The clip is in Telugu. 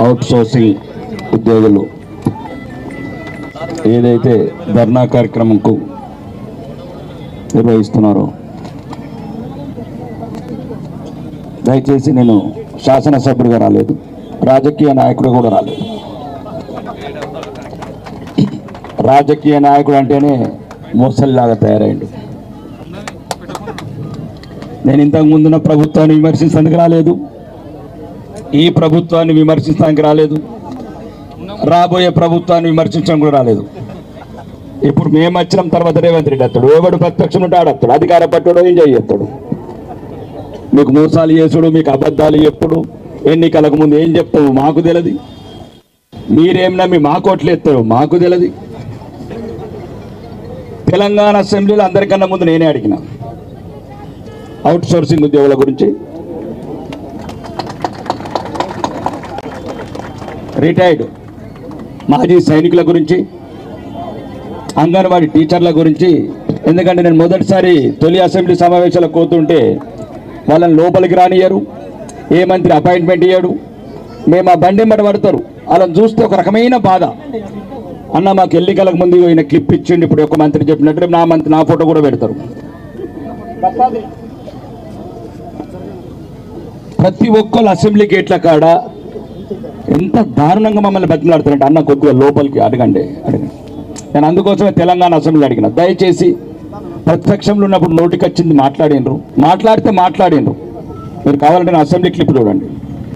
అవుట్ సోర్సింగ్ ఉద్యోగులు ఏదైతే ధర్నా కార్యక్రమంకు నిర్వహిస్తున్నారో, దయచేసి నేను శాసనసభ్యుడిగా రాలేదు, రాజకీయ నాయకుడు కూడా రాలేదు. రాజకీయ నాయకుడు అంటేనే మోసల్లాగా తయారైండు. నేను ఇంతకు ముందున్న ప్రభుత్వాన్ని విమర్శించడానికి రాలేదు, ఈ ప్రభుత్వాన్ని విమర్శించడానికి రాలేదు, రాబోయే ప్రభుత్వాన్ని విమర్శించడానికి కూడా రాలేదు. ఇప్పుడు మేము వచ్చిన తర్వాత రేవంత్ రెడ్డి వస్తాడు, ఎవడు ప్రతిపక్షం ఉంటే ఆడతాడు, అధికార పట్టుడు ఎంజాయ్ చేస్తాడు. మీకు మోసాలు చేసుడు, మీకు అబద్ధాలు ఎప్పుడు, ఎన్నికలకు ముందు ఏం చెప్తావు మాకు తెలియదు, మీరేం నమ్మి మా కోట్లు ఎత్తారు మాకు తెలియదు. తెలంగాణ అసెంబ్లీలో అందరికన్నా ముందు నేనే అడిగిన అవుట్ సోర్సింగ్ ఉద్యోగుల గురించి, రిటైర్డ్ మాజీ సైనికుల గురించి, అంగన్వాడీ టీచర్ల గురించి. ఎందుకంటే నేను మొదటిసారి తొలి అసెంబ్లీ సమావేశాలకు పోతుంటే వాళ్ళని లోపలికి రానియ్యరు, ఏ మంత్రి అపాయింట్మెంట్ ఇయ్యడు, మేము ఆ బండి ఎమ్మట పడతారు. వాళ్ళని చూస్తే ఒక రకమైన బాధ. అన్న మాకు ఎన్నికలకు ముందు ఈయన క్లిప్ ఇచ్చిండి, ఇప్పుడు ఒక మంత్రి చెప్పినట్టు నా ఫోటో కూడా పెడతారు. ప్రతి ఒక్కరు అసెంబ్లీ గేట్ల కాడ ఎంత దారుణంగా మమ్మల్ని బతిమలాడుతారంటే, అన్న కొద్దిగా లోపలికి అడగండి. నేను అందుకోసమే తెలంగాణ అసెంబ్లీ అడిగిన, దయచేసి ప్రతిపక్షంలో ఉన్నప్పుడు నోటికి వచ్చింది మాట్లాడినరు, మాట్లాడితే మాట్లాడినరు. మీరు కావాలంటే నా అసెంబ్లీ క్లిప్ చూడండి.